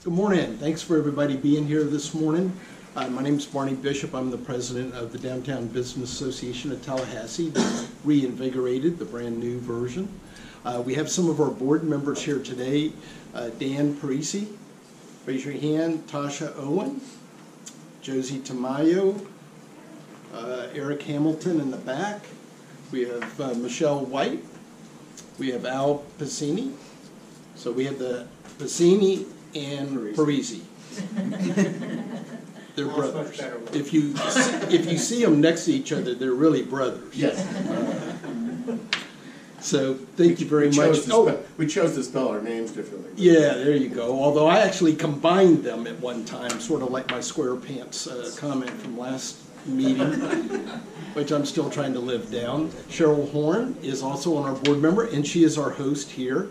Good morning. Thanks for everybody being here this morning. My name is Barney Bishop. I'm the president of the Downtown Business Association of Tallahassee. They reinvigorated the brand new version. We have some of our board members here today. Dan Parisi, raise your hand. Tasha Owen, Josie Tamayo, Eric Hamilton in the back. We have Michelle White. We have Al Pacini. So we have the Pacini and Parisi. They're brothers. If you see them next to each other, they're really brothers. Yes. So thank you very much. We chose to spell our names differently. Yeah, there you go. Although I actually combined them at one time, sort of like my square pants comment from last meeting, which I'm still trying to live down. Cheryl Horn is also on our board member, and she is our host here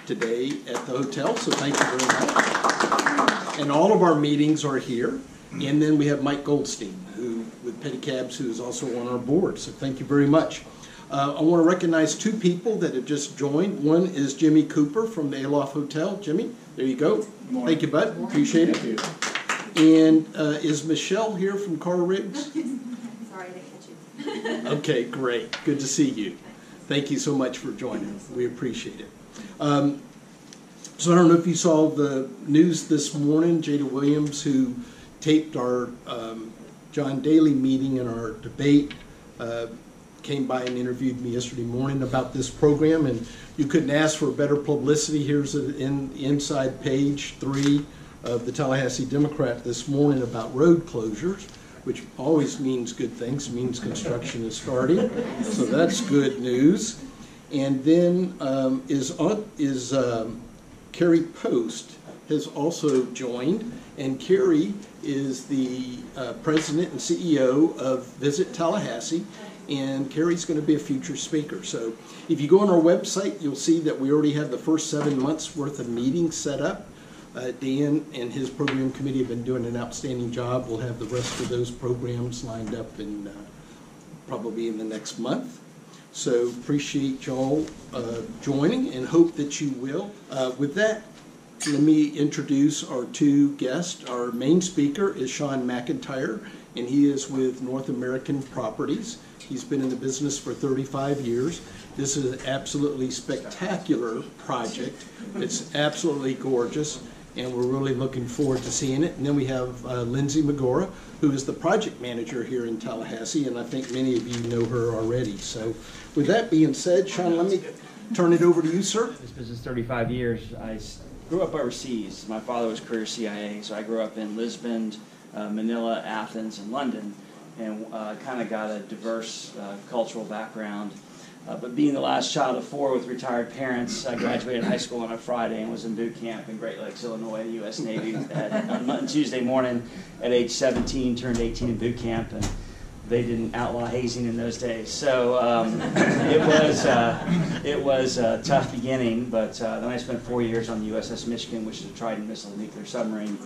today at the hotel, so thank you very much. And all of our meetings are here. And then we have Mike Goldstein, who with Petty Cabs, who is also on our board, so thank you very much. I want to recognize two people that have just joined. One is Jimmy Cooper from the Aloft Hotel. Jimmy, there you go. Thank you, bud. Appreciate it. Thank you. And is Michelle here from Car Rigs? Sorry, I didn't catch you. Okay, great. Good to see you. Thank you so much for joining. We appreciate it. So I don't know if you saw the news this morning. Jada Williams, who taped our John Daly meeting and our debate, came by and interviewed me yesterday morning about this program, and you couldn't ask for better publicity. Here's in inside page 3 of the Tallahassee Democrat this morning about road closures, which always means good things. It means construction is starting, so that's good news. And then Carrie Post has also joined, and Carrie is the president and CEO of Visit Tallahassee, and Carrie's going to be a future speaker. So if you go on our website, you'll see that we already have the first 7 months worth of meetings set up. Dan and his program committee have been doing an outstanding job. We'll have the rest of those programs lined up in probably in the next month. So appreciate y'all joining and hope that you will. With that, let me introduce our two guests. Our main speaker is Shawn McIntyre, and he is with North American Properties. He's been in the business for 35 years. This is an absolutely spectacular project. It's absolutely gorgeous, and we're really looking forward to seeing it. And then we have Lindsay Magora, who is the project manager here in Tallahassee, and I think many of you know her already. So with that being said, Shawn, let me turn it over to you, sir. This business 35 years. I grew up overseas. My father was career CIA, so I grew up in Lisbon, Manila, Athens, and London, and kind of got a diverse cultural background. But being the last child of 4 with retired parents, I graduated high school on a Friday and was in boot camp in Great Lakes, Illinois, the U.S. Navy. On Tuesday morning at age 17, turned 18 in boot camp, and they didn't outlaw hazing in those days. So it was a tough beginning, but then I spent 4 years on the USS Michigan, which is a Trident missile nuclear submarine,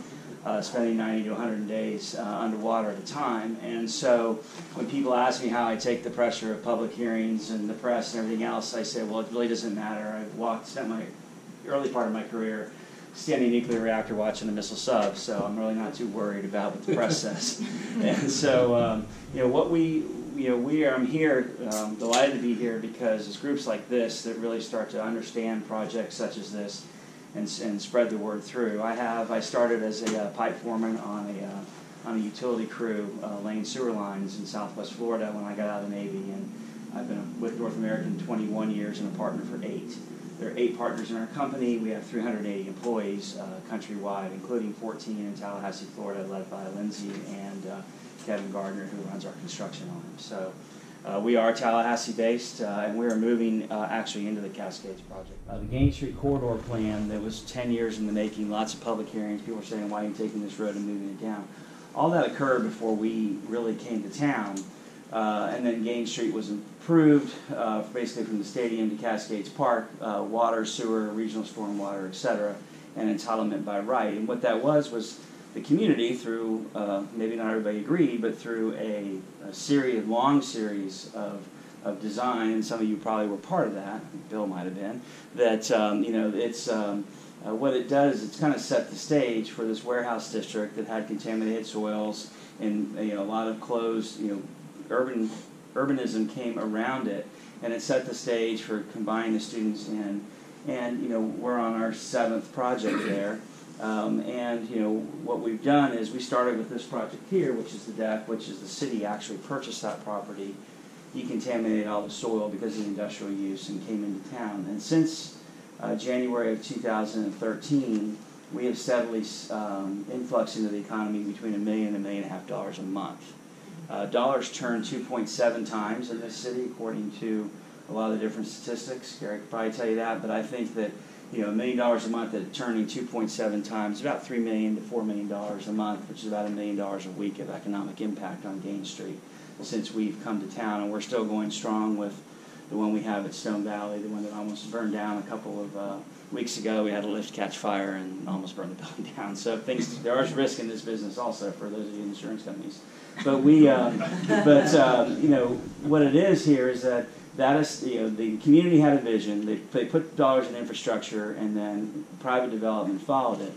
spending 90 to 100 days underwater at a time. And so when people ask me how I take the pressure of public hearings and the press and everything else, I say, well, it really doesn't matter. I've spent my early part of my career standing a nuclear reactor watching a missile sub, so I'm really not too worried about what the press says. And so, I'm here, delighted to be here because it's groups like this that really start to understand projects such as this and spread the word through. I started as a pipe foreman on a utility crew laying sewer lines in Southwest Florida when I got out of the Navy, and I've been with North American 21 years and a partner for 8. There are 8 partners in our company. We have 380 employees countrywide, including 14 in Tallahassee, Florida, led by Lindsay and Kevin Gardner, who runs our construction arm. So we are Tallahassee-based, and we are moving actually into the Cascades Project. The Gain Street Corridor plan that was 10 years in the making, lots of public hearings, people were saying, why are you taking this road and moving it down? All that occurred before we really came to town. And then Gain Street was improved, basically from the stadium to Cascades Park, water, sewer, regional storm water, etc., and entitlement by right. And what that was the community, through, maybe not everybody agreed, but through a long series of design, and some of you probably were part of that, Bill might have been, that it's what it does is it's kind of set the stage for this warehouse district that had contaminated soils and a lot of closed, urbanism came around it, and it set the stage for combining the students in. And we're on our 7th project there. What we've done is we started with this project here, which is the deck, which is the city actually purchased that property, decontaminated all the soil because of the industrial use, and came into town. And since January of 2013, we have steadily influxed into the economy between $1 million and $1.5 million a month. Dollars turn 2.7 times in this city, according to a lot of the different statistics. Gary could probably tell you that, but I think that $1 million a month at turning 2.7 times, about $3 million to $4 million a month, which is about $1 million a week of economic impact on Gain Street since we've come to town, and we're still going strong with the one we have at Stone Valley, the one that almost burned down a couple of weeks ago. We had a lift catch fire and almost burned the building down. So there is risk in this business also for those of you in insurance companies. But what it is here is that is the community had a vision. They put dollars in infrastructure, and then private development followed it.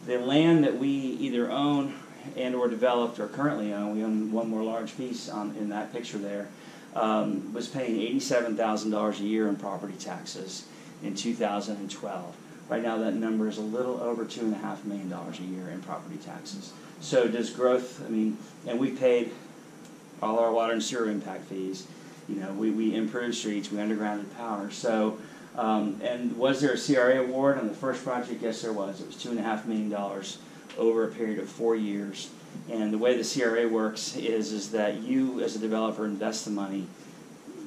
The land that we either own and or developed or currently own, we own one more large piece in that picture there, was paying $87,000 a year in property taxes in 2012. Right now that number is a little over $2.5 million a year in property taxes. So does growth, and we paid all our water and sewer impact fees. We improved streets, we undergrounded power. So, and was there a CRA award on the first project? Yes, there was. It was $2.5 million over a period of 4 years. And the way the CRA works is that you, as a developer, invest the money.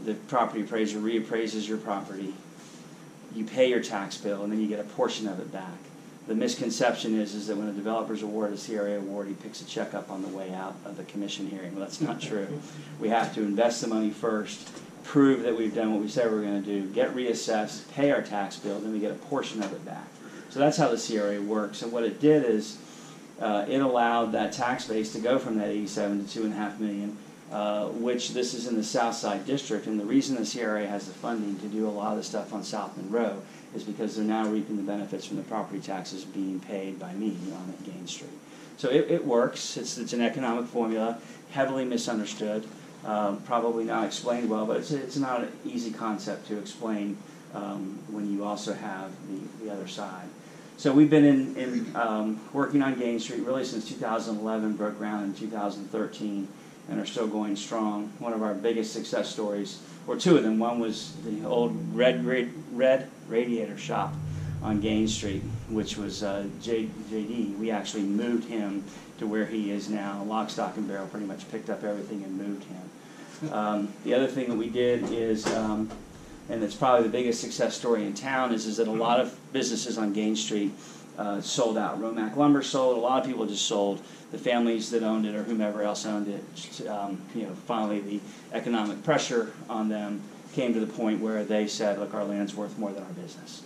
The property appraiser reappraises your property. You pay your tax bill, and then you get a portion of it back. The misconception is that when a developer's awarded a CRA award, he picks a check up on the way out of the commission hearing. Well, that's not true. We have to invest the money first, prove that we've done what we said we were going to do, get reassessed, pay our tax bill, then we get a portion of it back. So that's how the CRA works. And what it did is it allowed that tax base to go from that 87 to $2.5 million, which this is in the South Side District. And the reason the CRA has the funding to do a lot of the stuff on South Monroe is because they're now reaping the benefits from the property taxes being paid by me on Gain Street. So it works. It's an economic formula, heavily misunderstood, probably not explained well, but it's not an easy concept to explain when you also have the other side. So we've been working on Gain Street really since 2011, broke ground in 2013, and are still going strong. One of our biggest success stories, or two of them, one was the old red radiator shop on Gain Street, which was JD. We actually moved him to where he is now. Lock, stock, and barrel, pretty much picked up everything and moved him. The other thing that we did is, and it's probably the biggest success story in town, is that a lot of businesses on Gain Street sold out. Romac Lumber sold. A lot of people just sold. The families that owned it or whomever else owned it, finally the economic pressure on them came to the point where they said, look, our land's worth more than our business.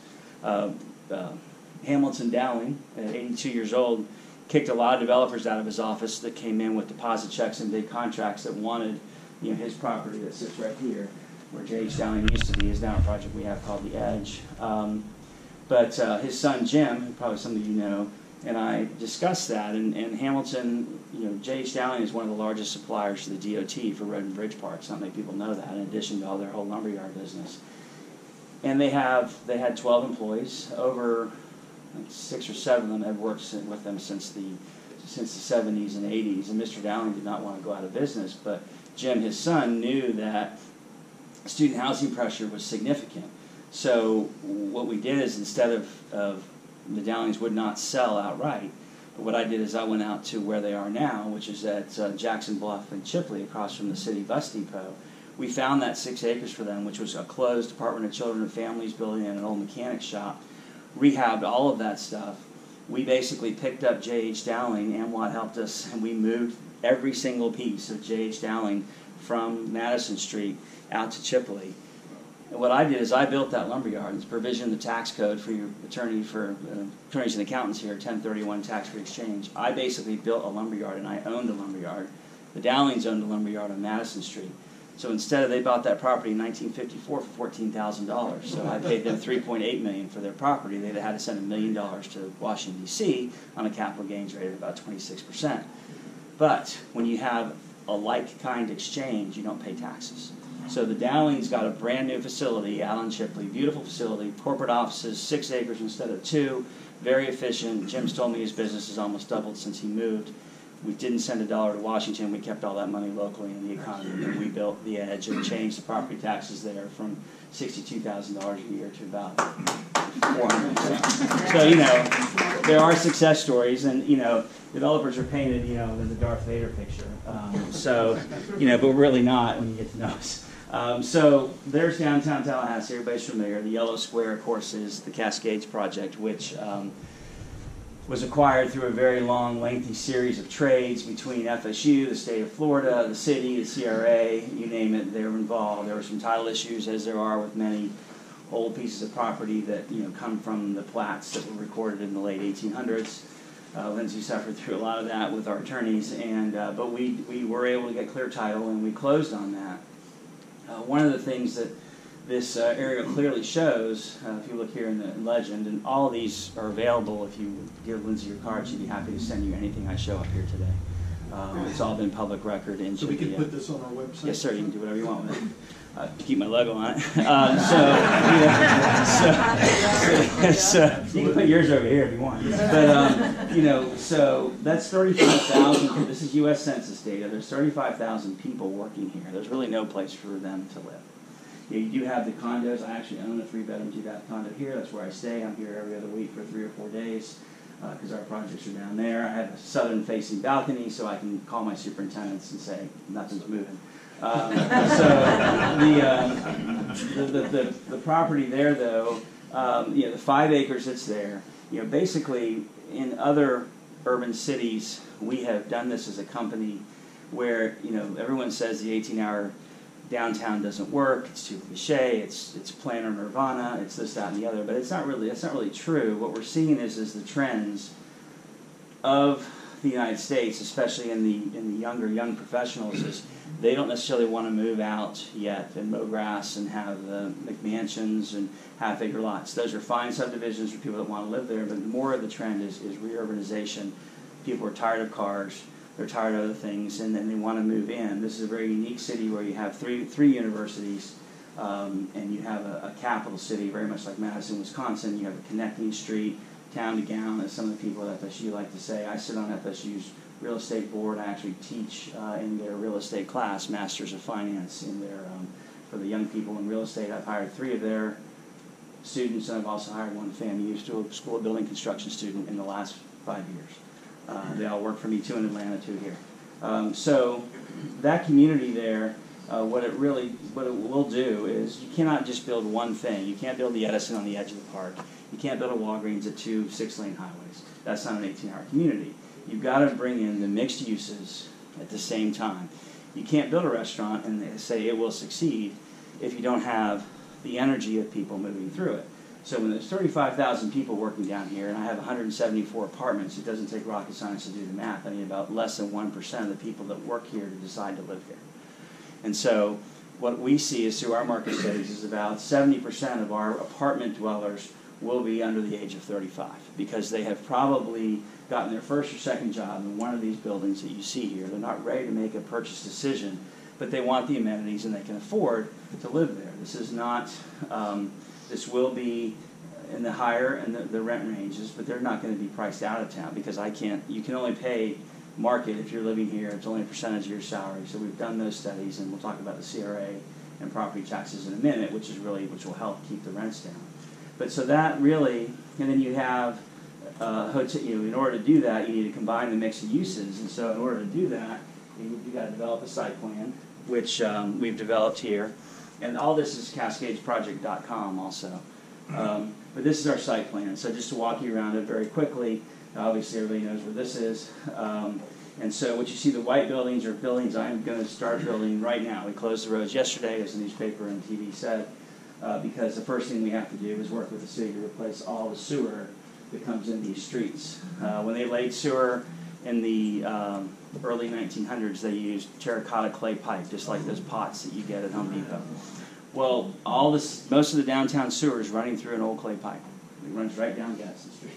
Hamilton Dowling, at 82 years old, kicked a lot of developers out of his office that came in with deposit checks and big contracts that wanted his property that sits right here, where J.H. Dowling used to be, is now a project we have called The Edge. But his son Jim, who probably some of you know, and I discussed that, and Hamilton, J.H. Dowling is one of the largest suppliers to the DOT for road and bridge parts. Not many people know that, in addition to all their whole lumberyard business. And they had 12 employees. Over 6 or 7 of them have worked with them since the 70s and 80s. And Mr. Dowling did not want to go out of business, but Jim, his son, knew that student housing pressure was significant. So what we did is, instead of the Dowlings would not sell outright, but what I did is I went out to where they are now, which is at Jackson Bluff and Chipley, across from the city bus depot. We found that 6 acres for them, which was a closed Department of Children and Families building and an old mechanic shop, rehabbed all of that stuff. We basically picked up J.H. Dowling, AMWAT helped us, and we moved every single piece of J.H. Dowling from Madison Street out to Chipley. And what I did is I built that lumberyard. It's provision in the tax code for your attorneys and accountants here, 1031 tax-free exchange. I basically built a lumberyard, and I owned a lumberyard. The Dowlings owned a lumberyard on Madison Street. So instead they bought that property in 1954 for $14,000. So I paid them $3.8 million for their property. They'd had to send $1 million to Washington, D.C. on a capital gains rate of about 26%. But when you have a like-kind exchange, you don't pay taxes. So the Dowling's got a brand new facility, Allen Shipley, beautiful facility, corporate offices, 6 acres instead of 2, very efficient. Jim's told me his business has almost doubled since he moved. We didn't send $1 to Washington. We kept all that money locally in the economy, and we built the edge and changed the property taxes there from $62,000 a year to about $400,000. So, you know, there are success stories, and, you know, developers are painted, you know, in the Darth Vader picture. So, you know, but really not when you get to know us. So there's downtown Tallahassee. Everybody's familiar. The yellow square, of course, is the Cascades Project, which was acquired through a very long, lengthy series of trades between FSU, the state of Florida, the city, the CRA, you name it, they were involved. There were some title issues, as there are with many old pieces of property that, you know, come from the plats that were recorded in the late 1800s. Lindsay suffered through a lot of that with our attorneys, and but we were able to get clear title, and we closed on that. One of the things that this aerial clearly shows, if you look here in the legend, and all of these are available. If you give Lindsay your card, she'd be happy to send you anything I show up here today. It's all been public record. And so we can put this on our website? Yes, sir. You can do whatever you want with it. Keep my logo on it. So you can put yours over here if you want. But you know, so that's 35,000. This is U.S. Census data. There's 35,000 people working here. There's really no place for them to live. You do have the condos. I actually own a 3-bedroom, 2-bath condo here. That's where I stay. I'm here every other week for 3 or 4 days because our projects are down there. I have a southern-facing balcony, so I can call my superintendents and say nothing's moving. So the property there, though, you know, the 5 acres that's there. You know, basically in other urban cities, we have done this as a company where, you know, everyone says the 18-hour downtown doesn't work, it's too cliche, it's planar nirvana, it's this, that, and the other, but that's not really true. What we're seeing is the trends of the United States, especially in the young professionals, is they don't necessarily want to move out yet and mow grass and have the McMansions and half-acre lots. Those are fine subdivisions for people that want to live there, but more of the trend is reurbanization. People are tired of cars. They're tired of other things, and then they want to move in. This is a very unique city where you have three universities, and you have a capital city, very much like Madison, Wisconsin. You have a connecting street, town to gown, as some of the people at FSU like to say. I sit on FSU's real estate board. I actually teach in their real estate class, Masters of Finance, in their for the young people in real estate. I've hired 3 of their students, and I've also hired one FAMU School of Building Construction student in the last 5 years. They all work for me, 2 in Atlanta, 2 here. So that community there, what it will do is you cannot just build one thing. You can't build the Edison on the edge of the park. You can't build a Walgreens at 2 6-lane highways. That's not an 18-hour community. You've got to bring in the mixed uses at the same time. You can't build a restaurant and say it will succeed if you don't have the energy of people moving through it. So when there's 35,000 people working down here, and I have 174 apartments, it doesn't take rocket science to do the math. I need about less than 1% of the people that work here to decide to live here. And so what we see is through our market studies is about 70% of our apartment dwellers will be under the age of 35 because they have probably gotten their first or second job in one of these buildings that you see here. They're not ready to make a purchase decision, but they want the amenities and they can afford to live there. This is not... this will be in the higher and the rent ranges, but they're not going to be priced out of town because you can only pay market if you're living here. It's only a percentage of your salary. So we've done those studies, and we'll talk about the CRA and property taxes in a minute, which will help keep the rents down. But so that really, and then you have, hotel, you know, in order to do that, you need to combine the mix of uses. And so in order to do that, you've got to develop a site plan, which we've developed here. And all this is cascadesproject.com also. But this is our site plan. So just to walk you around it very quickly, obviously everybody knows where this is. And so what you see, the white buildings are buildings I'm going to start building right now. We closed the roads yesterday, as the newspaper and TV said, because the first thing we have to do is work with the city to replace all the sewer that comes in these streets. When they laid sewer in the early 1900s, they used terracotta clay pipe, just like those pots that you get at Home Depot. Well, most of the downtown sewer is running through an old clay pipe. It runs right down Gadsden Street.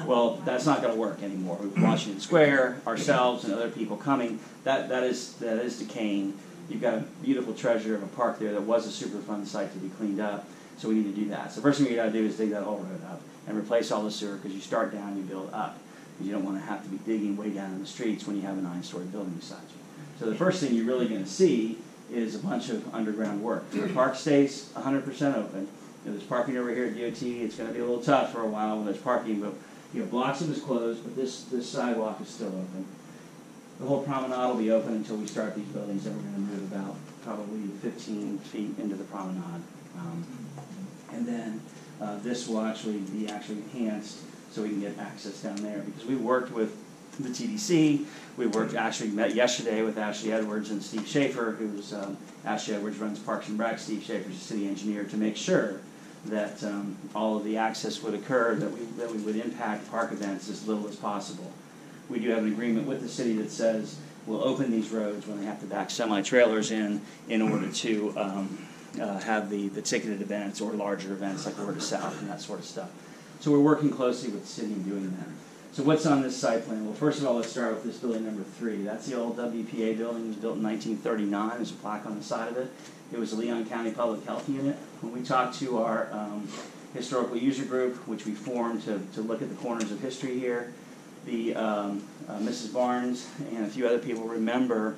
Well, that's not going to work anymore. With Washington Square, ourselves, and other people coming, that is decaying. You've got a beautiful treasure of a park there that was a Superfund site to be cleaned up, so we need to do that. So the first thing we got to do is dig that whole road up and replace all the sewer, because you start down, you build up. You don't want to have to be digging way down in the streets when you have a 9-story building beside you. So the first thing you're really going to see is a bunch of underground work. The park stays 100% open. There's parking over here at DOT. It's going to be a little tough for a while when there's parking, but blocks of it is closed, but this sidewalk is still open. The whole promenade will be open until we start these buildings, and we're going to move about probably 15 feet into the promenade. And then this will actually be enhanced so we can get access down there, because we worked with the TDC. We met yesterday with Ashley Edwards and Steve Schaefer, who's Ashley Edwards runs Parks and Rec. Steve Schaefer's a city engineer, to make sure that all of the access would occur, that we would impact park events as little as possible. We do have an agreement with the city that says we'll open these roads when they have to back semi-trailers in order to have the ticketed events or larger events like Word of South and that sort of stuff. So we're working closely with the city in doing that. So what's on this site plan? Well, first of all, let's start with this building number 3. That's the old WPA building. It was built in 1939. There's a plaque on the side of it. It was a Leon County Public Health Unit. When we talked to our historical user group, which we formed to look at the corners of history here, the Mrs. Barnes and a few other people remember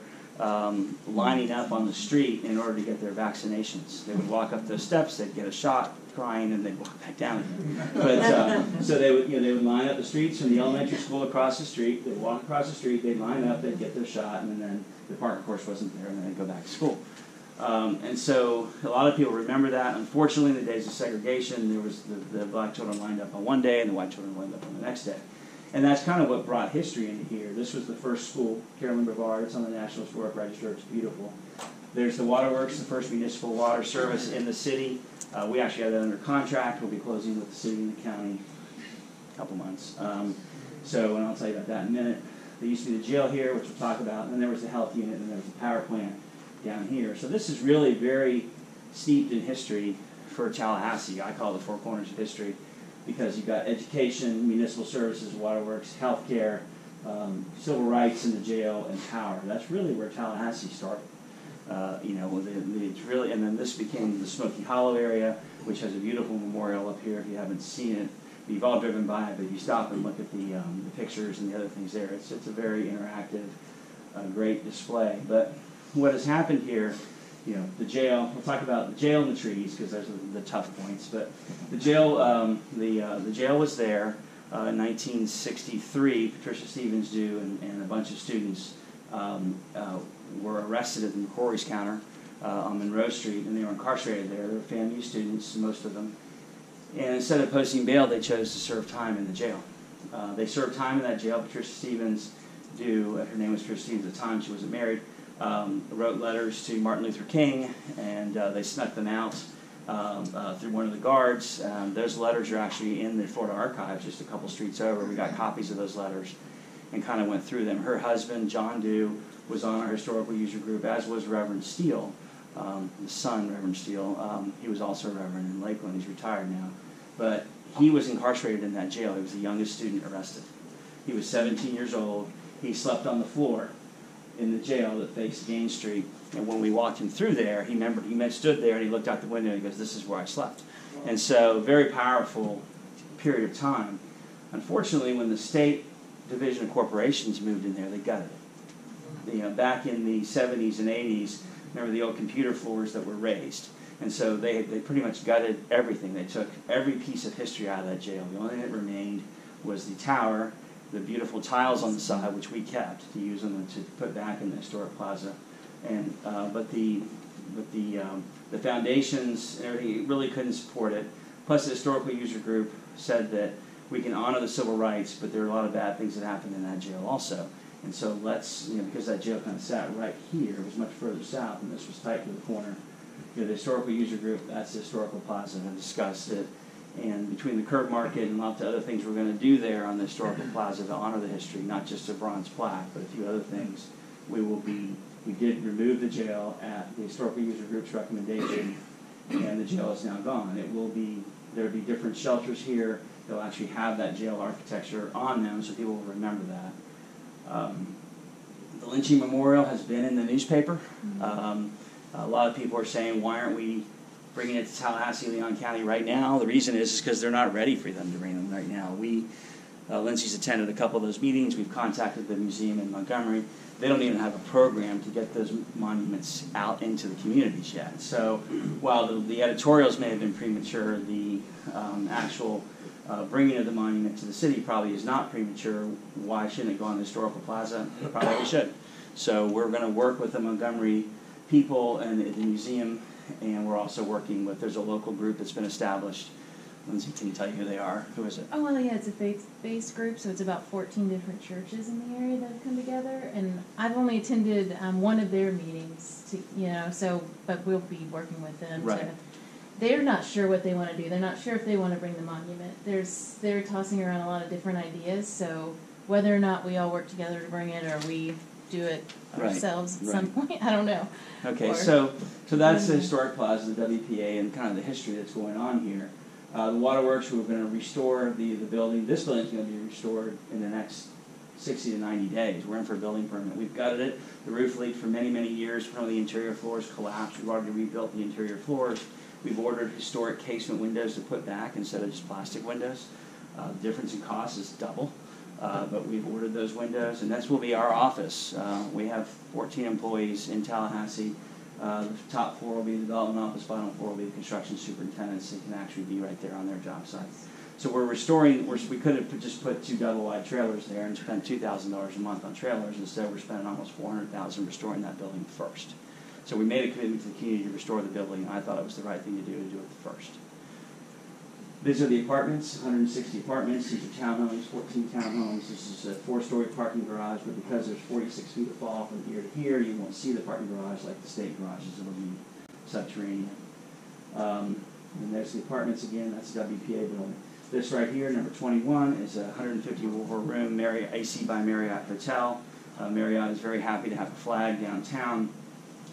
lining up on the street in order to get their vaccinations. They would walk up those steps, they'd get a shot, crying, and they'd walk back down again. But so they would line up the streets from the elementary school across the street. They'd walk across the street, they'd line up, they'd get their shot, and then the park, of course, wasn't there, and then they'd go back to school. And so a lot of people remember that. Unfortunately, in the days of segregation, there was the black children lined up on one day, and the white children lined up on the next day. And that's kind of what brought history into here. This was the first school, Carolyn Brevard. It's on the National Historic Register. It's beautiful. There's the waterworks, the first municipal water service in the city. We actually have that under contract. We'll be closing with the city and the county in a couple months. And I'll tell you about that in a minute. There used to be the jail here, which we'll talk about, and then there was the health unit, and there was the power plant down here. So this is really very steeped in history for Tallahassee. I call it the four corners of history, because you've got education, municipal services, waterworks, healthcare, civil rights in the jail, and power. That's really where Tallahassee started. It's really, and then this became the Smoky Hollow area, which has a beautiful memorial up here. If you haven't seen it, you've all driven by it, but if you stop and look at the pictures and the other things there, it's a very interactive, great display. But what has happened here, the jail. We'll talk about the jail and the trees, because those are the tough points. But the jail, the jail was there in 1963. Patricia Stevens and a bunch of students were arrested at the McCrory's counter on Monroe Street, and they were incarcerated there. They were FAMU students, most of them. And instead of posting bail, they chose to serve time in the jail. They served time in that jail. Patricia Stevens, her name was Patricia Stevens at the time, she wasn't married, wrote letters to Martin Luther King, and they snuck them out through one of the guards. Those letters are actually in the Florida Archives, just a couple streets over. We got copies of those letters and kind of went through them. Her husband, John Dew, was on our historical user group, as was Reverend Steele, the son, Reverend Steele. He was also a reverend in Lakeland. He's retired now. But he was incarcerated in that jail. He was the youngest student arrested. He was 17 years old. He slept on the floor in the jail that faced Gain Street. And when we walked him through there, he stood there and he looked out the window and he goes, "This is where I slept." And so, very powerful period of time. Unfortunately, when the State Division of Corporations moved in there, they gutted it. Back in the 70s and 80s, remember the old computer floors that were raised. And so they pretty much gutted everything. They took every piece of history out of that jail. The only thing that remained was the tower, the beautiful tiles on the side, which we kept to use them to put back in the historic plaza. And but the foundations and everything really couldn't support it. Plus, the historical user group said that we can honor the civil rights, but there are a lot of bad things that happened in that jail also. And so because that jail kind of sat right here, it was much further south, and this was tight to the corner. The historical user group, that's the historical plaza, and discussed it. And between the curb market and lots of other things we're going to do there on the historical plaza to honor the history, not just a bronze plaque, but a few other things, we did remove the jail at the historical user group's recommendation, and the jail is now gone. There'll be different shelters here. They'll actually have that jail architecture on them, so people will remember that. The lynching memorial has been in the newspaper. A lot of people are saying, why aren't we bringing it to Tallahassee, Leon County right now? The reason is because they're not ready for them to bring them right now. Lindsay's attended a couple of those meetings. We've contacted the museum in Montgomery. They don't even have a program to get those monuments out into the communities yet. So while the editorials may have been premature, the actual bringing of the monument to the city probably is not premature. Why shouldn't it go on the historical plaza? Probably should. So we're going to work with the Montgomery people and the museum, and we're also working with, there's a local group that's been established. Lindsay, can you tell you who they are? Who is it? Oh, well, yeah, it's a faith-based group, so it's about 14 different churches in the area that have come together, and I've only attended one of their meetings, but we'll be working with them. Right. They're not sure what they want to do. They're not sure if they want to bring the monument. They're tossing around a lot of different ideas, so whether or not we all work together to bring it or we do it ourselves at some point, I don't know. Okay, so that's the historic plaza, the WPA, and kind of the history that's going on here. The waterworks, we're going to restore the building. This building's going to be restored in the next 60 to 90 days. We're in for a building permit. We've gutted it. The roof leaked for many, many years. Some of the interior floors collapsed. We've already rebuilt the interior floors. We've ordered historic casement windows to put back instead of just plastic windows. The difference in cost is double, but we've ordered those windows, and this will be our office. We have 14 employees in Tallahassee. The top floor will be the development office, bottom floor will be the construction superintendents. They can actually be right there on their job site. So we're restoring, we could have just put 2 double-wide trailers there and spent $2,000 a month on trailers. Instead, we're spending almost $400,000 restoring that building first. So we made a commitment to the community to restore the building, and I thought it was the right thing to do it first. These are the apartments, 160 apartments. These are townhomes, 14 townhomes. This is a 4-story parking garage, but because there's 46 feet of fall from here to here, you won't see the parking garage like the state garages. It'll be subterranean. And there's the apartments again. That's the WPA building. This right here, number 21, is a 154-room Marriott, AC by Marriott hotel. Marriott is very happy to have a flag downtown.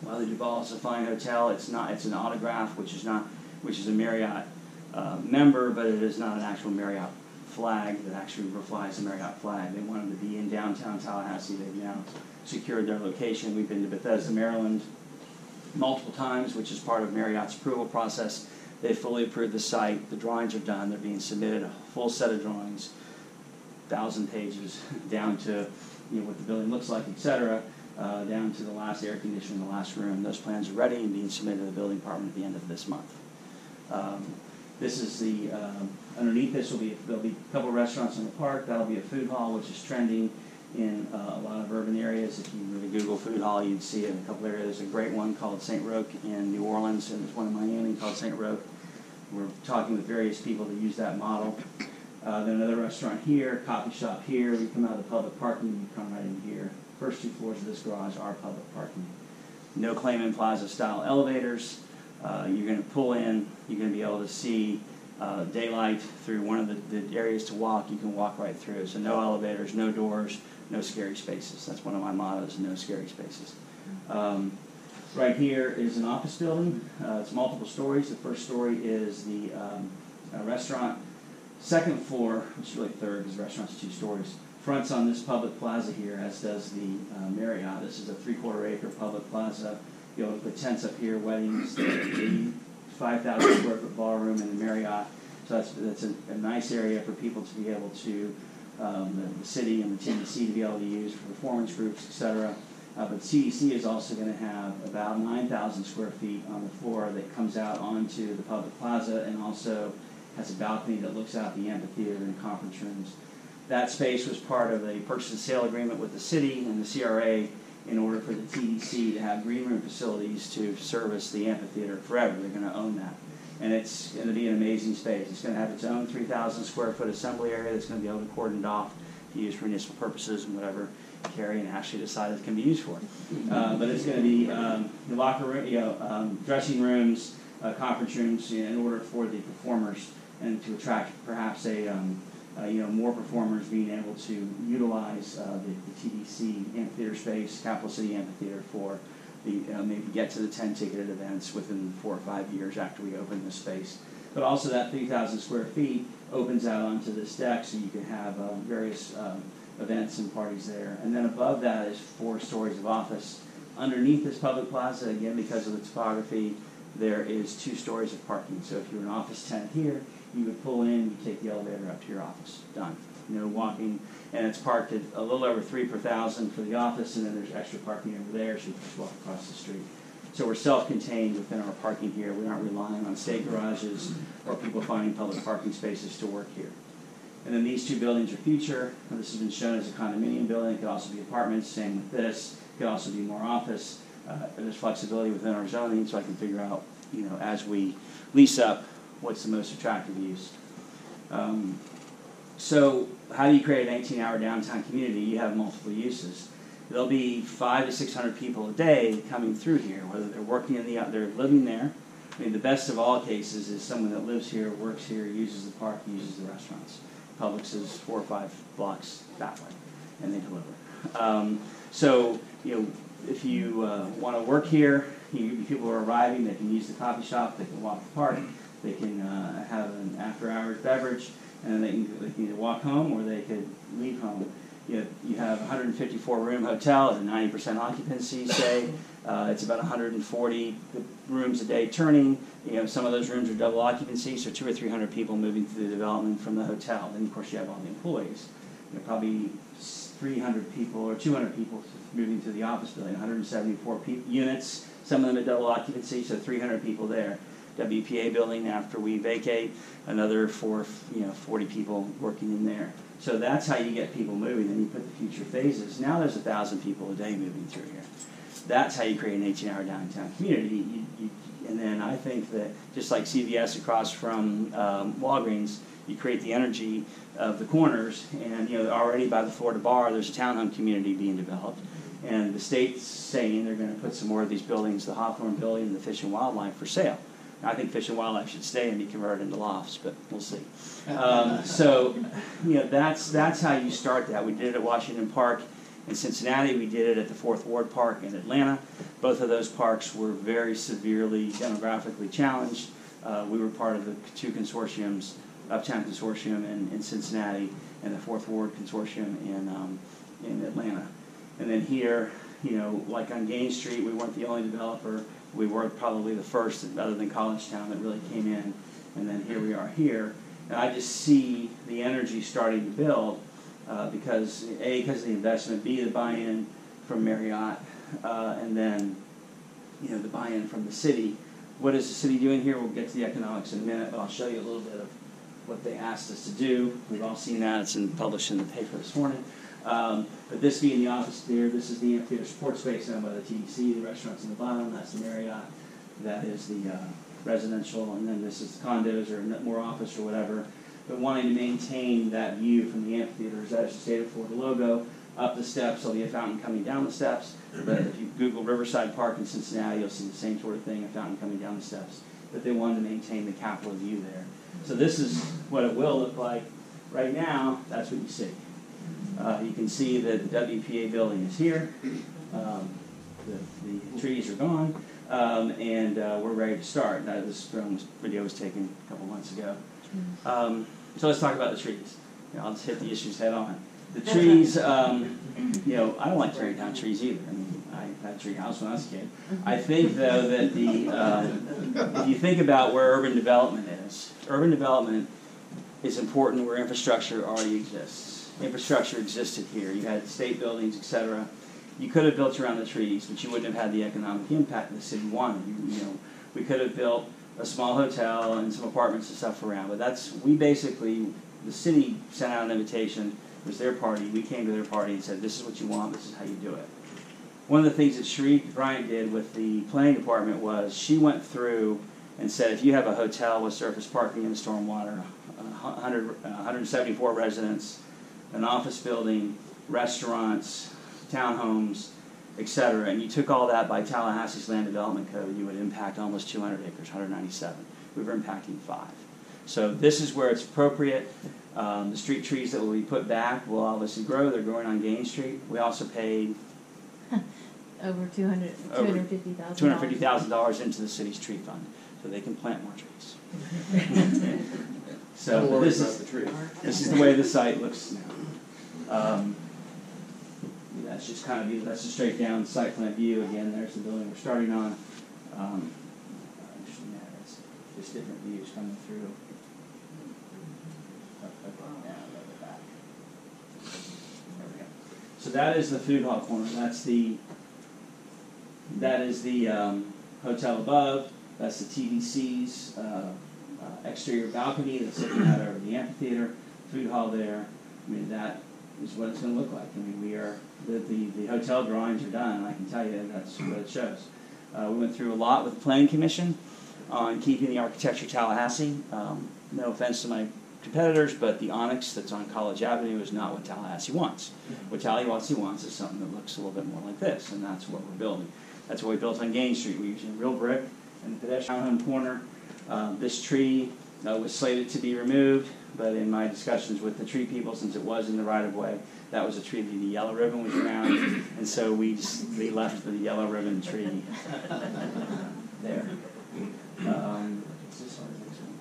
While the Duval is a fine hotel, it's not. It's an autograph, which is a Marriott member, but it is not an actual Marriott flag that actually reflects the Marriott flag. They wanted to be in downtown Tallahassee. They've now secured their location. We've been to Bethesda, Maryland multiple times, which is part of Marriott's approval process. They fully approved the site. The drawings are done. They're being submitted, a full set of drawings, 1,000 pages, down to what the building looks like, etc., down to the last air conditioner in the last room. Those plans are ready and being submitted to the building department at the end of this month. This is the, underneath this there'll be a couple of restaurants in the park. That'll be a food hall, which is trending in a lot of urban areas. If you were to Google food hall, you'd see it in a couple of areas. There's a great one called St. Roque in New Orleans, and there's one in Miami called St. Roque. We're talking with various people to use that model. Then another restaurant here, coffee shop here. We come out of the public parking, you come right in here. First 2 floors of this garage are public parking. No Clayman Plaza style elevators. You're going to pull in, you're going to be able to see daylight through one of the areas to walk. You can walk right through. So no elevators, no doors, no scary spaces. That's one of my mottos, no scary spaces. Right here is an office building. It's multiple stories. The first story is the restaurant. Second floor, which is really third because the restaurant's 2 stories, fronts on this public plaza here, as does the Marriott. This is a 3/4 acre public plaza. You'll be able to put tents up here, weddings, the 5,000 square foot ballroom in the Marriott. So that's a nice area for people to be able to, the city and the TDC to be able to use for performance groups, etc. But CDC is also going to have about 9,000 square feet on the floor that comes out onto the public plaza, and also has a balcony that looks out the amphitheater and conference rooms. That space was part of a purchase and sale agreement with the city and the CRA in order for the TDC to have green room facilities to service the amphitheater forever. They're going to own that. And it's going to be an amazing space. It's going to have its own 3,000 square foot assembly area that's going to be able to cordoned off to use for municipal purposes and whatever Carrie and Ashley decided it can be used for. But it's going to be the locker room, dressing rooms, conference rooms, in order for the performers and to attract perhaps more performers being able to utilize the TDC amphitheater space, Capital City Amphitheater, for maybe get to the 10 ticketed events within 4 or 5 years after we open this space. But also that 3,000 square feet opens out onto this deck, so you can have various events and parties there. And then above that is 4 stories of office. Underneath this public plaza, again, because of the topography, there is 2 stories of parking. So if you're an office tenant here, you would pull in, you take the elevator up to your office. Done. No walking. And it's parked at a little over 3 per thousand for the office, and then there's extra parking over there, so you can just walk across the street. So we're self-contained within our parking here. We aren't relying on state garages or people finding public parking spaces to work here. And then these 2 buildings are future. This has been shown as a condominium building. It could also be apartments. Same with this. It could also be more office. There's flexibility within our zoning, so I can figure out, as we lease up, what's the most attractive use. So how do you create an 18-hour downtown community? You have multiple uses. There'll be 500 to 600 people a day coming through here, whether they're working they're living there. I mean, the best of all cases is someone that lives here, works here, uses the park, uses the restaurants. Publix is 4 or 5 blocks that way, and they deliver. So, if you want to work here, people are arriving, they can use the coffee shop, they can walk the park, they can have an after-hours beverage, and then they can either walk home or they could leave home. You have a 154-room hotel at a 90% occupancy, say. It's about 140 rooms a day turning. Some of those rooms are double occupancy, so 200 or 300 people moving through the development from the hotel. Then, of course, you have all the employees. Probably 300 people or 200 people moving through the office building, 174 units, some of them at double occupancy, so 300 people there. WPA building, after we vacate, another 40 people working in there. So that's how you get people moving. Then you put the future phases. Now there's 1,000 people a day moving through here. That's how you create an 18-hour downtown community. And then I think that just like CVS across from Walgreens, you create the energy of the corners. And already by the Florida Bar, there's a townhome community being developed. And the state's saying they're going to put some more of these buildings, the Hawthorne building and the Fish and Wildlife, for sale. I think Fish and Wildlife should stay and be converted into lofts, but we'll see. That's how you start that. We did it at Washington Park in Cincinnati. We did it at the 4th Ward Park in Atlanta. Both of those parks were very severely demographically challenged. We were part of the 2 consortiums, Uptown Consortium in Cincinnati and the 4th Ward Consortium in Atlanta. And then here, like on Gaines Street, we weren't the only developer. We were probably the first, other than Collegetown, that really came in. And then here we are here. And I just see the energy starting to build because of the investment, B, the buy-in from Marriott, and then the buy-in from the city. What is the city doing here? We'll get to the economics in a minute, but I'll show you a little bit of what they asked us to do. We've all seen that. It's published in the paper this morning. But this being the office theater, this is the amphitheater support space owned by the TDC. The restaurant's in the bottom. That's the Marriott. That is the residential, and then this is the condos or more office or whatever. But wanting to maintain that view from the amphitheater, as I stated for the logo, up the steps, there'll be a fountain coming down the steps. But if you Google Riverside Park in Cincinnati, you'll see the same sort of thing, a fountain coming down the steps. But they wanted to maintain the Capitol view there. So this is what it will look like. Right now, that's what you see. You can see that the WPA building is here. The trees are gone, and we're ready to start. Now, this video was taken a couple months ago. So let's talk about the trees. I'll just hit the issues head on. The trees, I don't like tearing down trees either. I mean, I had a tree house when I was a kid. I think, though, that if you think about where urban development is important where infrastructure already exists. Infrastructure existed here. You had state buildings, etc. You could have built around the trees, but you wouldn't have had the economic impact the city wanted. We could have built a small hotel and some apartments and stuff around, but the city sent out an invitation. It was their party. We came to their party and said, this is what you want, this is how you do it. One of the things that Cherie Bryant did with the planning department was she went through and said, if you have a hotel with surface parking and stormwater, 174 residents, an office building, restaurants, townhomes, etc., and you took all that by Tallahassee's land development code, you would impact almost 200 acres, 197. We were impacting 5. So this is where it's appropriate. The street trees that will be put back will obviously grow. They're growing on Gain Street. We also paid over $250,000. $250,000 into the city's tree fund, so they can plant more trees. So Don't worry this about is the tree. this is the way the site looks now. That's just kind of that's a straight down site plan view. Again, there's the building we're starting on. Just different views coming through. There we go. So that is the food hall corner. That is the hotel above. That's the TDC's exterior balcony that's looking out over the amphitheater. Food hall there. I mean, that is what it's going to look like. I mean, we are the hotel drawings are done. I can tell you that's what it shows. We went through a lot with the planning commission on keeping the architecture Tallahassee. No offense to my competitors, but the Onyx that's on College Avenue is not what Tallahassee wants. What Tallahassee wants is something that looks a little bit more like this, and that's what we're building. That's what we built on Gain Street. We're using real brick in the pedestrian home corner. This tree was slated to be removed, but in my discussions with the tree people, since it was in the right-of-way, that was a tree that the yellow ribbon was around, and so we left the yellow ribbon tree there. Is this our next one?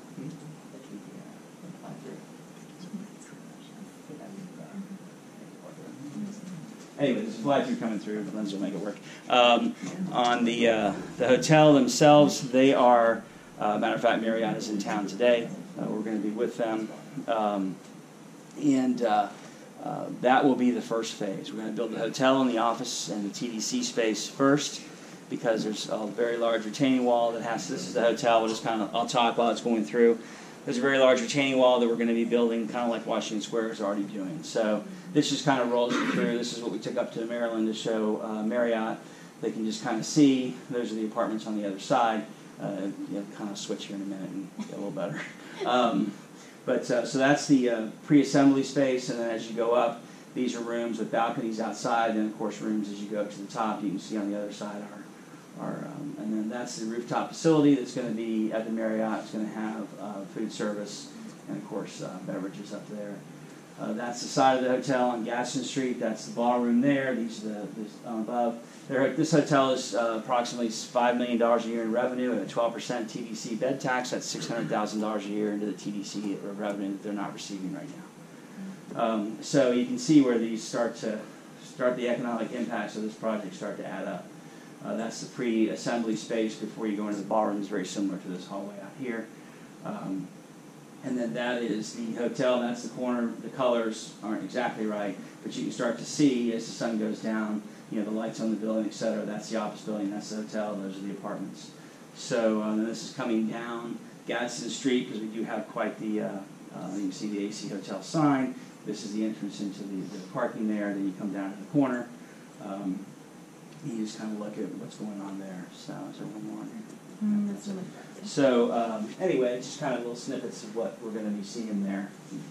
Anyway, there's a fly-through coming through. The lens will make it work. On the hotel themselves, they are, matter of fact, Marriott is in town today. We're going to be with them. That will be the first phase. We're going to build the hotel and the office and the TDC space first, because there's a very large retaining wall that has. This is the hotel. I'll talk while it's going through. There's a very large retaining wall that we're going to be building, kind of like Washington Square is already doing. So this just kind of rolls it through. This is what we took up to Maryland to show Marriott. They can just kind of see. Those are the apartments on the other side. Kind of switch here in a minute and get a little better. So that's the pre-assembly space, and then as you go up, these are rooms with balconies outside, and of course rooms as you go up to the top. You can see on the other side and then that's the rooftop facility that's going to be at the Marriott. It's going to have food service and of course beverages up there. That's the side of the hotel on Gaston Street. That's the ballroom there. These are the above. This hotel is approximately $5 million a year in revenue and a 12% TDC bed tax. That's $600,000 a year into the TDC revenue that they're not receiving right now. So you can see where these start the economic impacts of this project start to add up. That's the pre-assembly space before you go into the ballroom. It's very similar to this hallway out here. And then that is the hotel. That's the corner. The colors aren't exactly right, but you can start to see as the sun goes down, the lights on the building, etc. That's the office building. That's the hotel. Those are the apartments. So then this is coming down Gadsden Street, because we do have quite the, you can see the AC Hotel sign. This is the entrance into the parking there. Then you come down to the corner. You just kind of look at what's going on there. So is there one more on here? That's really So anyway, just kind of little snippets of what we're going to be seeing there.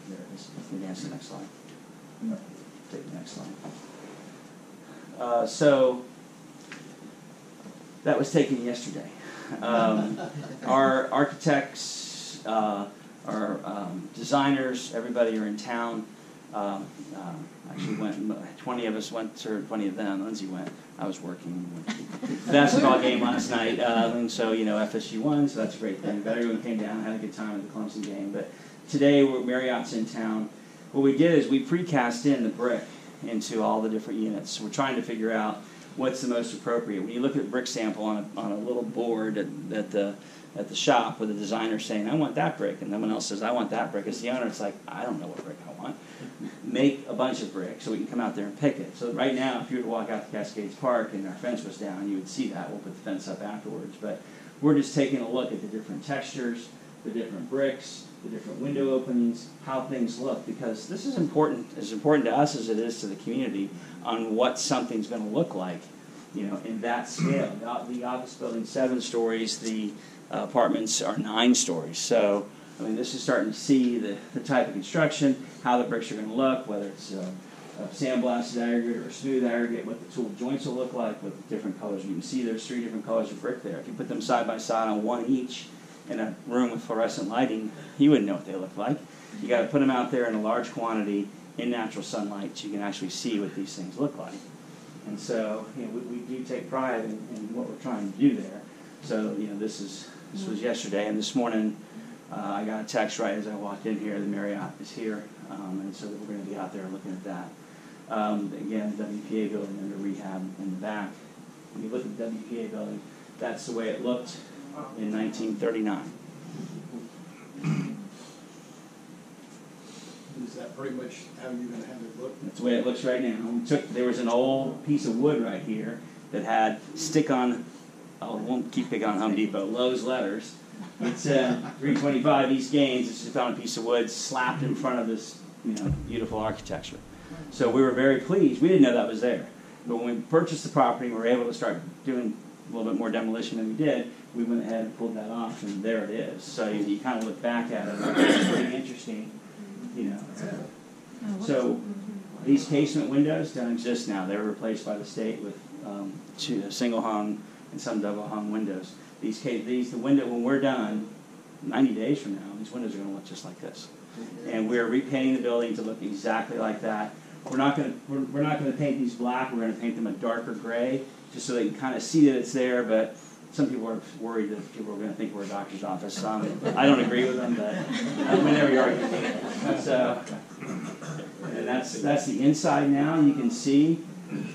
There it is. Advance the next slide. Take the next slide. So that was taken yesterday. Our architects, our designers, everybody are in town. Actually went, 20 of us went, or 20 of them, Lindsay went. I was working. Basketball game last night, and so, FSU won, so that's a great thing. But everyone came down, had a good time at the Clemson game. But today, Marriott's in town. What we did is we precast in the brick into all the different units. We're trying to figure out what's the most appropriate. When you look at a brick sample on a little board at the shop with a designer saying, I want that brick, and someone else says, I want that brick. As the owner, it's like, I don't know what brick I want. Make a bunch of bricks so we can come out there and pick it. So right now, if you were to walk out to Cascades Park and our fence was down, you would see that. We'll put the fence up afterwards. But we're just taking a look at the different textures, the different bricks, the different window openings, how things look, because this is important, as important to us as it is to the community, on what something's going to look like, in that scale. The office building's 7 stories, the apartments are 9 stories. So, this is starting to see the type of construction, how the bricks are going to look, whether it's a sandblasted aggregate or a smooth aggregate, what the tool joints will look like, what the different colors. You can see there's 3 different colors of brick there. If you put them side by side on one each, in a room with fluorescent lighting, you wouldn't know what they look like. You got to put them out there in a large quantity in natural sunlight so you can actually see what these things look like. And so, we do take pride in what we're trying to do there. So, this was yesterday, and this morning I got a text right as I walked in here. The Marriott is here, and so we're going to be out there looking at that. Again, the WPA building under rehab in the back. When you look at the WPA building, that's the way it looked in 1939. Is that pretty much how you're going to have it look? That's the way it looks right now. There was an old piece of wood right here that had stick-on, I won't keep picking on Home Depot, Lowe's letters. It said 325 East Gaines. It's just on a piece of wood slapped in front of this beautiful architecture. So we were very pleased. We didn't know that was there. But when we purchased the property, we were able to start doing a little bit more demolition than we did. We went ahead and pulled that off, and there it is. So you kind of look back at it. It's pretty interesting. So these casement windows don't exist now. They were replaced by the state with single hung and some double hung windows. The window, when we're done, 90 days from now, these windows are going to look just like this. And we're repainting the building to look exactly like that. We're not going to paint these black. We're going to paint them a darker gray, just so they can kind of see that it's there. But some people are worried that people are going to think we're a doctor's office. I don't agree with them, but I win every argument. And that's the inside now. You can see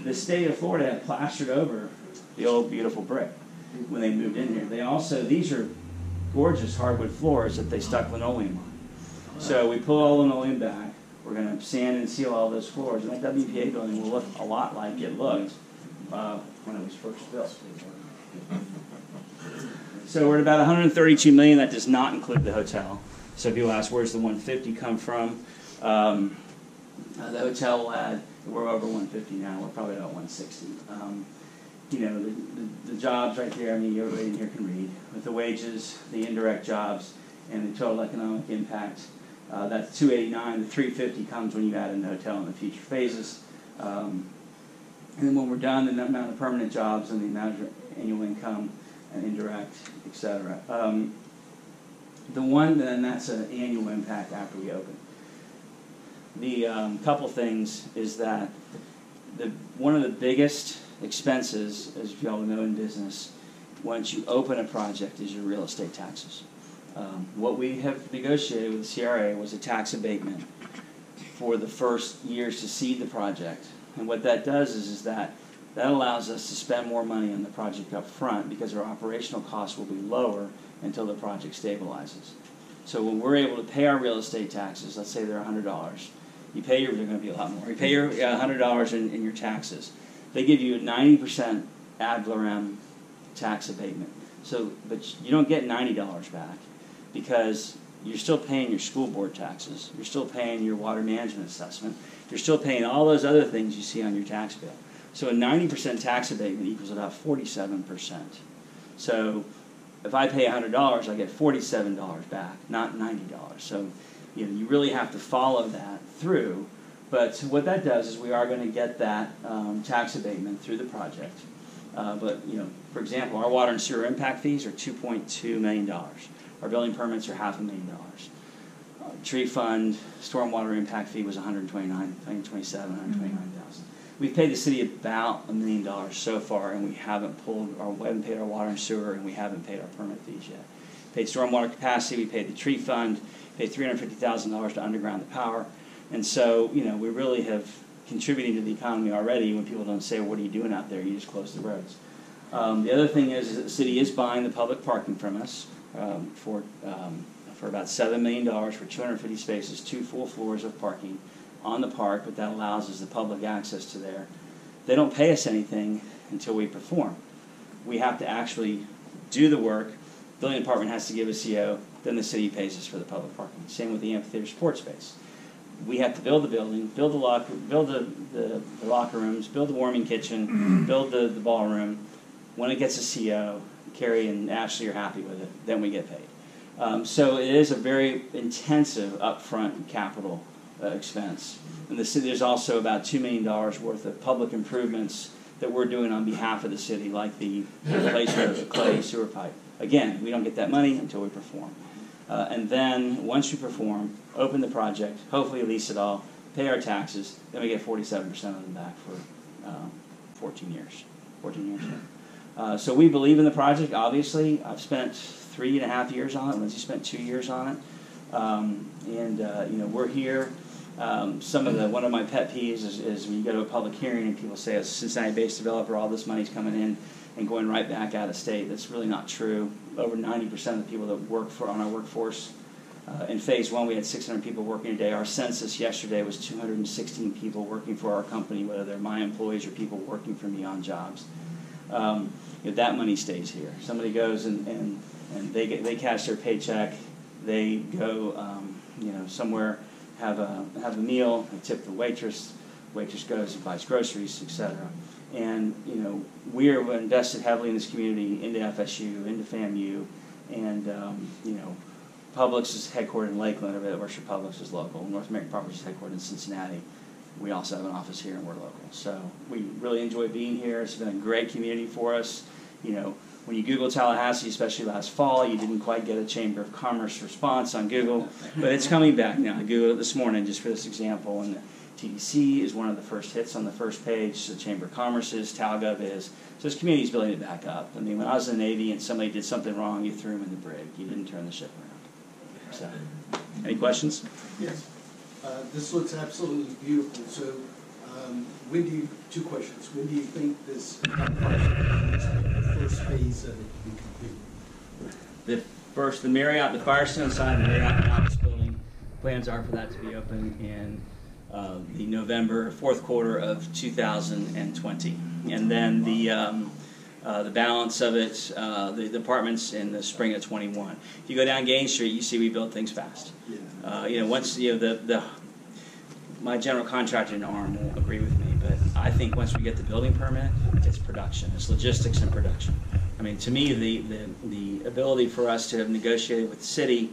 the state of Florida had plastered over the old beautiful brick when they moved in here. These are gorgeous hardwood floors that they stuck linoleum on. So we pull all linoleum back. We're going to sand and seal all those floors. And that WPA building will look a lot like it looked when it was first built. So we're at about $132 million. That does not include the hotel. So people ask, where's the 150 come from? The hotel will add, we're over 150 now. We're probably about 160. The jobs right there, everybody in here can read. With the wages, the indirect jobs, and the total economic impact, that's 289. The 350 comes when you add in the hotel in the future phases. And then when we're done, the amount of permanent jobs and the amount of annual income and indirect, etc. That's an annual impact after we open. The couple things is that one of the biggest expenses, as you all know in business, once you open a project is your real estate taxes. What we have negotiated with the CRA was a tax abatement for the first years to seed the project. And what that does is that allows us to spend more money on the project up front because our operational costs will be lower until the project stabilizes. So when we're able to pay our real estate taxes, let's say they're $100, they're going to be a lot more. You pay your $100 in your taxes. They give you a 90% ad valorem tax abatement. But you don't get $90 back because you're still paying your school board taxes. You're still paying your water management assessment. You're still paying all those other things you see on your tax bill. So a 90% tax abatement equals about 47%. So if I pay $100, I get $47 back, not $90. So you really have to follow that through. But what that does is we are going to get that tax abatement through the project. For example, our water and sewer impact fees are $2.2 million. Our building permits are $500,000. Tree fund, stormwater impact fee was $129,000. We've paid the city about $1 million so far, and we haven't paid our water and sewer, and we haven't paid our permit fees yet. Paid stormwater capacity, we paid the tree fund, paid $350,000 to underground the power, and so we really have contributing to the economy already. When people don't say, "What are you doing out there?" You just close the roads. The other thing is that the city is buying the public parking from us for about $7 million for 250 spaces, 2 full floors of parking on the park, but that allows us the public access to there. They don't pay us anything until we perform. We have to actually do the work. The building department has to give a CO, then the city pays us for the public parking. Same with the amphitheater sports space. We have to build the building, build the locker rooms, build the warming kitchen, build the ballroom. When it gets a CO, Carrie and Ashley are happy with it, then we get paid. So it is a very intensive upfront capital expense. And the city, there's also about $2 million worth of public improvements that we're doing on behalf of the city, like the replacement of the clay sewer pipe Again, we don't get that money until we perform. And then, once we perform, open the project, hopefully lease it all, pay our taxes, then we get 47% of them back for 14 years. 14 years. So we believe in the project, obviously. I've spent 3.5 years on it. Lindsay spent 2 years on it. We're here. One of my pet peeves is when you go to a public hearing and people say, as a Cincinnati-based developer, all this money's coming in and going right back out of state. That's really not true. Over 90% of the people that work on our workforce, in phase one, we had 600 people working a day. Our census yesterday was 216 people working for our company, whether they're my employees or people working for me on jobs. That money stays here. Somebody goes and they cash their paycheck. They go somewhere, have a meal, they tip the waitress. Waitress goes and buys groceries, etc. And we are invested heavily in this community, into FSU, into FAMU, and Publix is headquartered in Lakeland, or Worcester Publix is local. North American Properties is headquartered in Cincinnati. We also have an office here, and we're local. So we really enjoy being here. It's been a great community for us. When you Google Tallahassee, especially last fall, you didn't quite get a Chamber of Commerce response on Google, but it's coming back now. I Googled it this morning just for this example, and the TDC is one of the first hits on the first page. The Chamber of Commerce is, TalGov is. So this community is building it back up. I mean, when I was in the Navy and somebody did something wrong, you threw them in the brig. You didn't turn the ship around. So, any questions? Yes. This looks absolutely beautiful. So, two questions. When do you think this the first phase of it to be complete? The Marriott, the Firestone side, the Marriott office building, plans are for that to be open in the fourth quarter of 2020. And then the balance of it, the apartments in the spring of 21. If you go down Gain Street, you see we build things fast. Yeah. My general contractor in ARM won't agree with me, but I think once we get the building permit, it's production. It's logistics and production. I mean, to me, the ability for us to have negotiated with the city,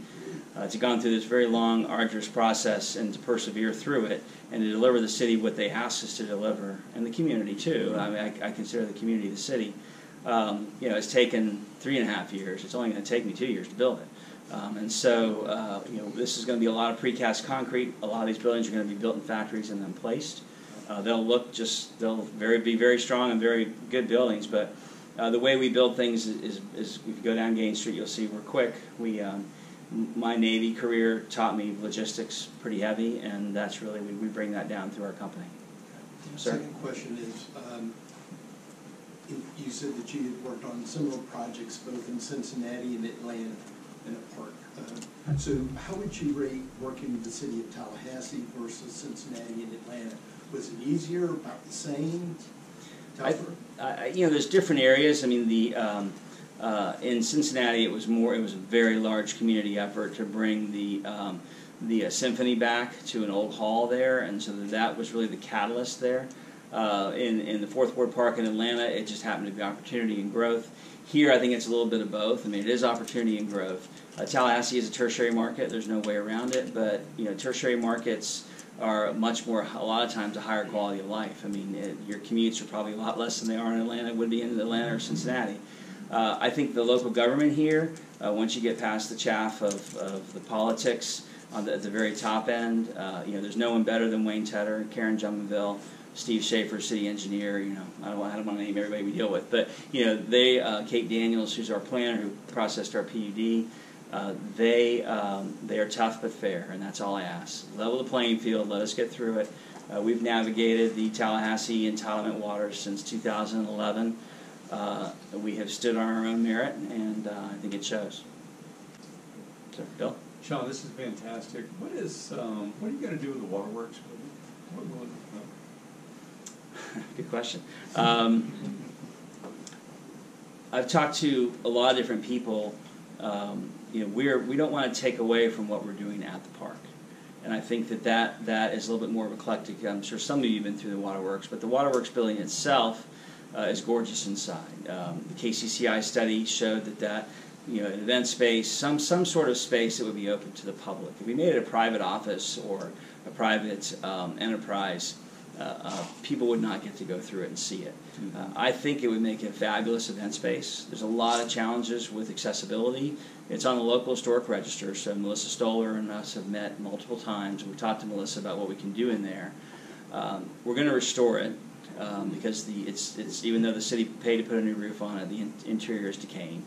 to gone through this very long, arduous process and to persevere through it and to deliver the city what they asked us to deliver, and the community too. I mean, I consider the community the city. It's taken 3.5 years. It's only going to take me 2 years to build it. This is going to be a lot of precast concrete. A lot of these buildings are going to be built in factories and then placed. They'll be very strong and very good buildings, but the way we build things is if you go down Gain Street, you'll see we're quick. My Navy career taught me logistics pretty heavy, and that's really, we bring that down through our company. Sir? Second question is, you said that you had worked on similar projects both in Cincinnati and Atlanta in a park. So how would you rate working with the city of Tallahassee versus Cincinnati and Atlanta? Was it easier, about the same, tougher? There's different areas. I mean, in Cincinnati, it was a very large community effort to bring the symphony back to an old hall there, and so that was really the catalyst there. In the Fourth Ward Park in Atlanta, it just happened to be opportunity and growth. Here, I think it's a little bit of both. I mean, it is opportunity and growth. Tallahassee is a tertiary market. There's no way around it, but tertiary markets are much more, a lot of times, a higher quality of life. I mean, your commutes are probably a lot less than they are in Atlanta, would be in Atlanta or Cincinnati. I think the local government here, once you get past the chaff of the politics at the very top end, there's no one better than Wayne Tedder, Karen Jumbaville, Steve Schaefer, city engineer. I don't want to name everybody we deal with, but Kate Daniels, who's our planner who processed our PUD, they are tough but fair, and that's all I ask. Level the playing field. Let us get through it. We've navigated the Tallahassee entitlement waters since 2011. We have stood on our own merit, and I think it shows. So, Bill? Shawn, this is fantastic. What are you going to do with the waterworks? Good question. I've talked to a lot of different people. We don't want to take away from what we're doing at the park, and I think that is a little bit more of eclectic. I'm sure some of you have been through the waterworks, but the waterworks building itself is gorgeous inside. The KCCI study showed that an event space, some sort of space that would be open to the public. If we made it a private office or a private enterprise, people would not get to go through it and see it. I think it would make a fabulous event space. There's a lot of challenges with accessibility. It's on the local historic register, so Melissa Stoller and us have met multiple times. We've talked to Melissa about what we can do in there. We're going to restore it because it's even though the city paid to put a new roof on it, the interior is decaying.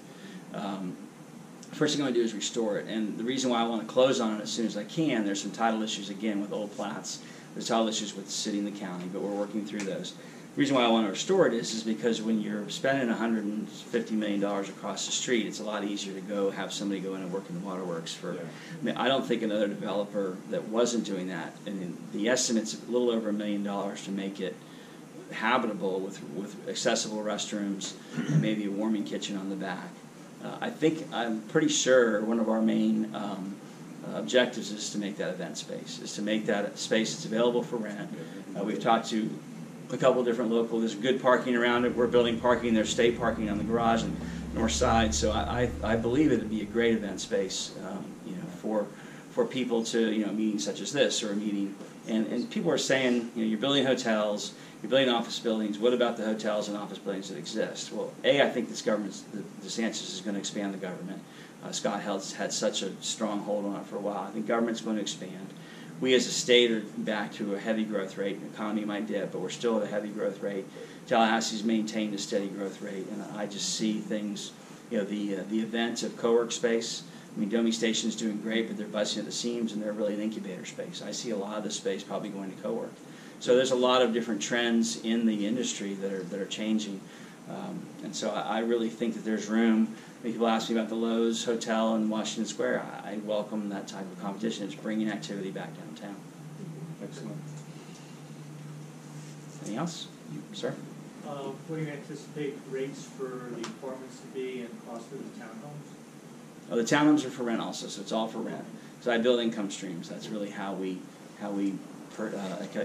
First thing I want to do is restore it, and the reason why I want to close on it as soon as I can, there's some title issues again with old plats. There's title issues with the city and the county, but we're working through those. The reason why I want to restore it is because when you're spending $150 million across the street, it's a lot easier to go have somebody go in and work in the waterworks for. I mean, I don't think another developer that wasn't doing that, and the estimate's a little over $1 million to make it habitable with accessible restrooms and maybe a warming kitchen on the back. I'm pretty sure one of our main objectives is to make that event space, is to make that space that's available for rent. We've talked to a couple different there's good parking around it. We're building parking, there's state parking on the garage and north side, so I believe it would be a great event space, for people to, meetings such as this or a meeting. And people are saying, you're building hotels, you're building office buildings, what about the hotels and office buildings that exist? Well, I think this DeSantis is going to expand the government. Scott has had such a strong hold on it for a while. I think government's going to expand. We as a state are back to a heavy growth rate. The economy might dip, but we're still at a heavy growth rate. Tallahassee's maintained a steady growth rate, and I just see things, the event of co-work space. I mean, Domi Station's doing great, but they're busting at the seams, and they're really an incubator space. I see a lot of this space probably going to co-work. So there's a lot of different trends in the industry that are changing, and so I really think that there's room. When people ask me about the Lowe's Hotel in Washington Square, I welcome that type of competition. It's bringing activity back downtown. Excellent. Anything else, sir? What do you anticipate rates for the apartments to be and cost of the townhomes? Oh, the townhomes are for rent also, so it's all for rent. So I build income streams. That's really how we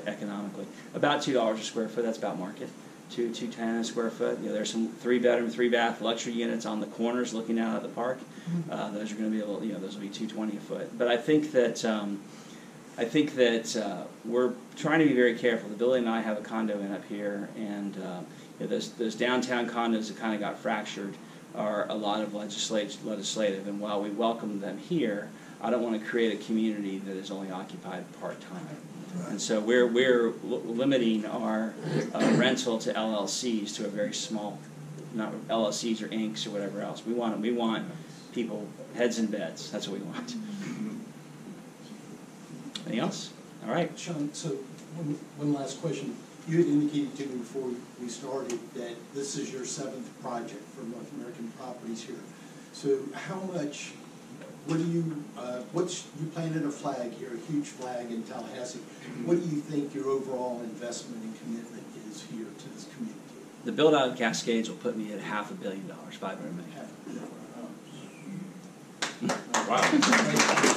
economically. About $2 a square foot. That's about market. $210 a square foot. There's some 3-bedroom, 3-bath luxury units on the corners looking out at the park. Those are going to be those will be $220 a foot. But I think that we're trying to be very careful. The building and I have a condo in up here, and those downtown condos that kind of got fractured are a lot of legislative. And while we welcome them here, I don't want to create a community that is only occupied part-time. And so we're limiting our rental to LLCs to a very small, not LLCs or Incs or whatever else. We want people, heads in beds. That's what we want. Anything else? All right. Shawn, so one last question. You had indicated to me before we started that this is your 7th project for North American Properties here. So how much, you planted a flag here, a huge flag in Tallahassee. What do you think your overall investment and commitment is here to this community? The build out of Cascades will put me at $500 million, $500 million. $500 million. Wow.